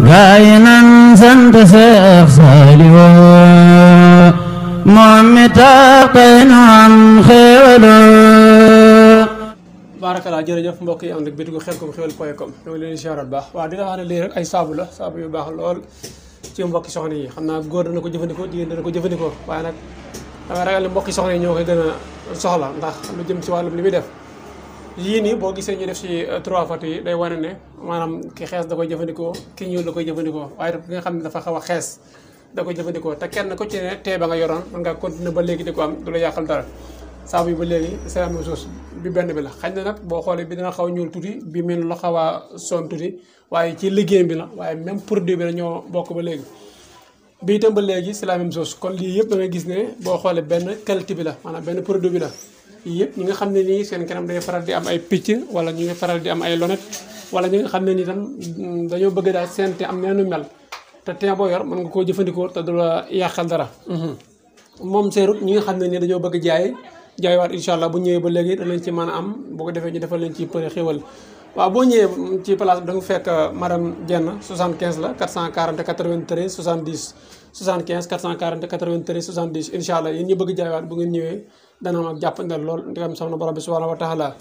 gaayinan sant Seex Saaliw moom mi tax tey nu am xéewalo. baarakallaa jërëjëf mbokk yi am nag bitigu Xelcom xewal.com ñoo ngi leen di ziarat baax waaw di la wax ne lii rek ay saabu la saabu yu baax lool ci mbokki soxna yi xam naa góor dana ko jëfandikoo jigéen dana ko jëfandikoo waaye nag dama ragal ne mbokki soxna yi ñoo koy gën a soxla ndax lu jëm ci wàllum li muy def yii nii boo gisee ñu def ci 3 photos yi day wane ne maanaam ki xees da koy jëfandikoo ki ñuul da koy jëfandikoo waaye ki nga xam ne dafa xaw a xees da koy jëfandikoo te kenn ku ci ne tee ba nga yoroon mën nga continuer ba léegi di ko am du la yàqal dara saabu yi ba léegi c'est la même chose bi benn bi la xañ na nag boo xoolee bi dina xaw a ñuul tuuti bi mel la xaw a son tuuti waaye ci liggéeyam bi la waaye même produit bi la ñoo bokk ba léegi bi itam ba léegi c'est la même chose kon lii yëpp da ngay gis ne boo xoolee benn qualité bi la maanaam benn produit bi la yii yëpp ñi nga xam ne nii seen kanam day faral di am ay picc wala ñi nga faral di am ay lonet wala ñi nga xam ne nii tam dañoo bëgg daal seen te am neenu mel te teen boo yor mën nga koo jëfandikoo te du la yàqal dara moom seerut ñi nga xam ne nii dañoo bëgg jaaywaat incha allah bu ñëwee ba léegi da leen ci mën a am boo ko defee ñu defal leen ci përe xéwal waaw boo ñëwee ci place bi da nga fekk madame Dieng 75 la 440 93 70 75 440 93 70 incha allah yéen ñu bëgg jaaywaat bu ngeen ñëwee dana am ak jàppandal lool ndigam soxna borom bi subhanahu wa taala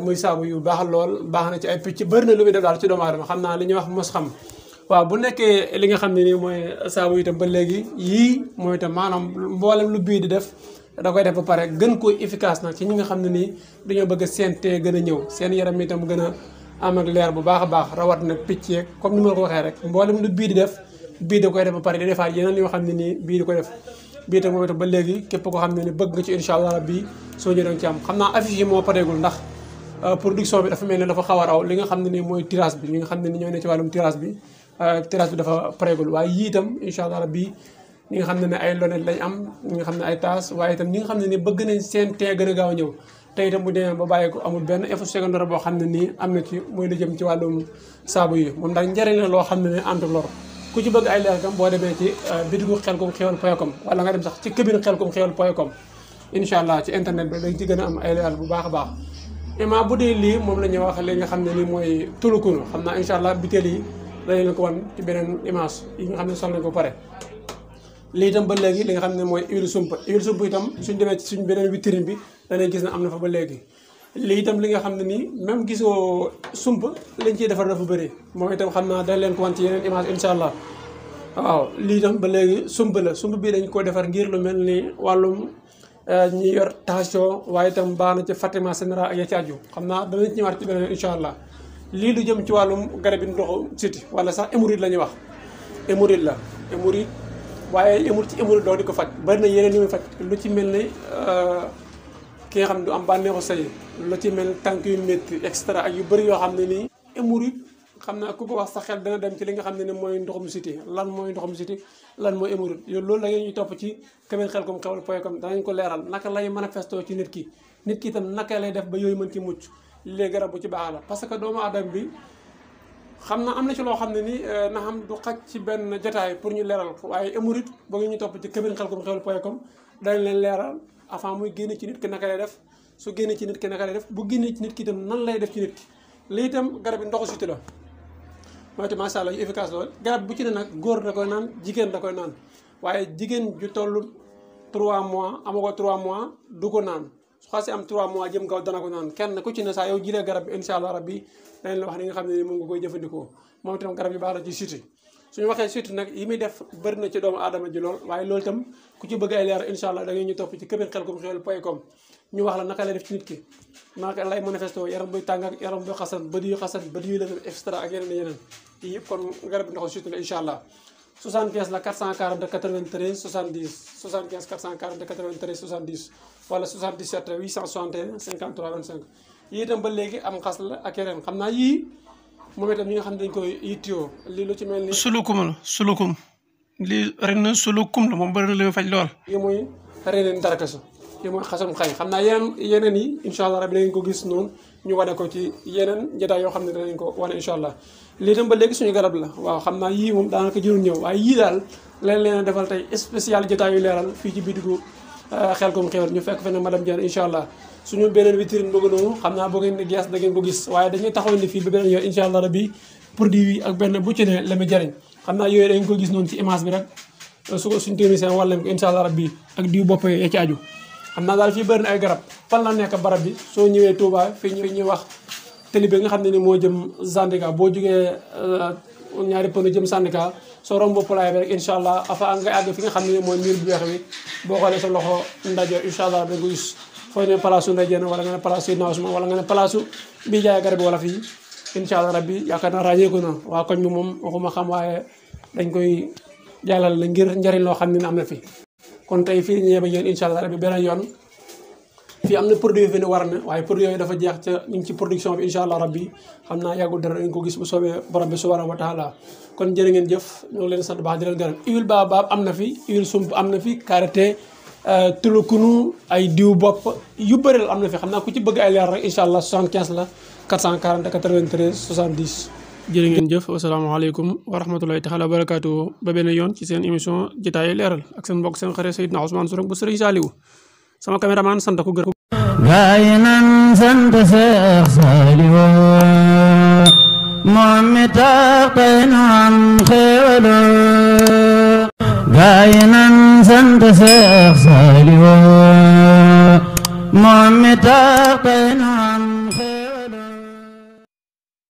muy saabu yu baax lool baax na ci ay picc bëri na lu muy def daal ci doomu aadama xam naa li ñuy wax mos xam waaw bu nekkee li nga xam ne nii mooy saabu itam ba léegi yii mooy itam maanaam mboolem lu bii di def da koy def ba pare gën koo efficace nag ci ñi nga xam ne nii dañoo bëgg seen tee gën a ñëw seen yaram itam gën a am ak leer bu baax a baax rawat na picc yeeg comme ni ma la ko waxee rek mboolem lu bii di def bii da koy def ba pare di defaat yeneen yoo xam ne nii bii di ko def bii itam moom itam ba léegi képp koo xam ne ni bëgg nga ci incha allah rabbi soo ñëwee danga ci am xam naa affiche yi moo pareegul ndax production bi dafa mel ne dafa xaw a raw li nga xam ne nii mooy tirage bi ñi nga xam ne ni ñoo ne ci wàllum tirage bi dafa pareegul waaye yii itam incha allah rabbi ñi nga xam ne ay lonet lañ am ñi nga xam ne ay taas waaye itam ñi nga xam ne ni bëgg nañ seen tee gën a gaaw a ñëw te itam bu demee ba bàyyi ko amul benn effet secondaire boo xam ne nii am na ci muy lu jëm ci wàllum saabu yi moom daal njëriñ la loo xam ne ne antu lor ku ci bëgg ay leer tam boo demee ci bitigu Xelcom xewal.com wala nga dem sax ci cabine Xelcom xewal.com incha allah ci internet bi dañ ci gën a am ay leer bu baax a baax ima bu dee lii moom la ñuy wax li nga xam ne nii mooy tulukunu xam naa incha allah biteel yi dañ leen ko wan ci beneen image yi nga xam ne sol nañ ko pare lii itam ba léegi li nga xam ne mooy huile sump itam suñ demee ci suñ beneen vitrine bi danañ gis ne am na fa ba léegi lii itam li nga xam ne nii même gisoo sump liñ ciy defar dafa bëri moom itam xam naa dañ leen ko wan ci yeneen image incha allah waaw lii itam ba léegi sump la sump bi dañ ko defar ngir lu mel ni wàllum ñi yor tension waaye itam baax na ci Fatima général ak ya ci aju xam naa danañ ci ñëwaat ci beneen incha allah lii lu jëm ci wàllum garab yi ndoxu siti wala sax hémorroïde la ñuy wax hémorroïde la hémorroïde waaye yemul ci hémorroïde doo di ko faj bari na yeneen yi muy faj lu ci mel ni ki nga xam ne du am bànneexu say lu ci mel ni tànk yu métti extra ak yu bëri yoo xam ne nii hémorroïde xam naa ku ko wax sa xel dana dem ci li nga xam ne ni mooy ndoxum siti lan mooy ndoxum siti lan mooy hémorroïde yow loolu la ngeen ñuy topp ci cabine Xelcom xewal.com danañ ko leeral naka lay manifesto ci nit ki itam naka lay def ba yooyu mën ci mucc léegi garab bu ci baax la parce que doomu aadama bi xam na am na ci loo xam ne ni na xam du xaj ci benn jotaay pour ñu leeral ko waaye hémorroïde boo ngi ñu topp ci cabine Xelcom xewal.com dañ leen leeral avant muy génne ci nit ki naka lay def su génne ci nit ki naka lay def bu génne ci nit ki itam nan lay def ci nit ki lii itam garab yi ndoxu siti la mooy itam macha allah yu efficace lool garab bu ci ne nag góor da koy naan jigéen da koy naan waaye jigéen ju toll 3 mois amagoo 3 mois du ko naan su xasee am 3 mois jëm kaw dana ko naan kenn ku ci ne saa yow jilee garab bi incha allah rabbi dañ la wax li nga xam ne ni moom nga koy jëfandikoo moom itam garab yu baax la ci siti suñu waxee siti nag yi muy def bëri na ci doomu aadama ji lool waaye loolu itam ku ci bëgg ay leer incha allah da ngay ñu topp ci cabine Xelcom xewal.com ñu wax la naka lay def ci nit ki naka lay manifesto yaram buy tàng ak yaram buy xasan bët yu lëndëm extra ak yeneen yii yëpp kon garab bi ndoxu siti la incha allah 75 la 440 93 70 75 440 93 70 wala 77 861 53 25 yii itam ba léegi am xas la ak yeneen xam naa yii moom itam ñi nga xam ne dañ koy yittewoo lii lu ci mel ni sulukum lii ren na sulukum la moom bëri na li muy faj lool yi mooy reneen darakasu yi mooy xasum xay xam naa yeneen yi incha allah rabbi dangeen ko gis noonu ñu wane ko ci yeneen jotaay yoo xam ne danañ ko wane incha allah lii tam ba léegi suñu garab la waaw xam naa yii moom daanaka jërul ñëw waaye yii daal leen leen a defal tey spécial jotaay yu leeral fii ci bitigu Xelcom xewal ñu fekk fene madame Dieng incha allah suñu beneen vitrine bëgg noonu xam naa boo ngeen di gees da ngeen ko gis waaye dañuy taxaw ni fii ba beneen yoon incha allah rabbi produit yi ak benn bu ci ne la muy jariñ xam naa yooyu dañ ko gis noonu ci image bi rek su ko suñ technicien wàll leen ko incha allah rabbi ak diw bopp yi ci aju xam naa daal fii bëri na ay garab fan la nekk barab bi soo ñëwee Touba fii ñuy wax télé bi nga xam ne ni moo jëm Sandaga boo jógee ñaari pënu jëm Sandaga soo romb polaay bi rek incha allah afa nga àgg fi nga xam ne mooy mur bu weex bi boo xoolee sa loxo ndajoor incha allah da nga ko gis foo ne place su Ndeye Diène wala nga ne place Seydina Ousmane wala nga ne place su bii jaay garab wala fii incha allah rabbi yaakaar naa ràññeeku na waa koñ bi moom waxuma xam waaye dañ koy jàllal la ngir njëriñ loo xam ne am na fi kon tey fii ñëwee ba yéen incha allah rabbi beneen yoon fii am na produit yu fi ne war na waaye produit yooyu dafa jeex ca ñu ngi ci production bi incha allah rabbi xam naa yàggul dara dañ ko gis bu soobee borom bi subhanahu wa taala kon jërë ngeen jëf ñu ngi leen sant baax di leen gërëm huile baobab am na fi huile sump am na fi karité tulukunu ay diw bopp yu bëri la am na fi xam naa ku ci bëgg ay leer rek incha allah 75 la 440 93 70 jërë ngeen jëf wasalaamaaleykum wa rahmatulahi taala wa barakaatu ba benn yoon ci seen émission jotaayu leeral ak seen mbokk seen xarit Seydina Ousmane Sourang bu Serigne Saliou sama caméraman sant ko gërëm gaay nan sant Seex Saliou moom mi tax tey nu am xéewalo gaay nan sant Seex Saliou moom mi tax tey nu am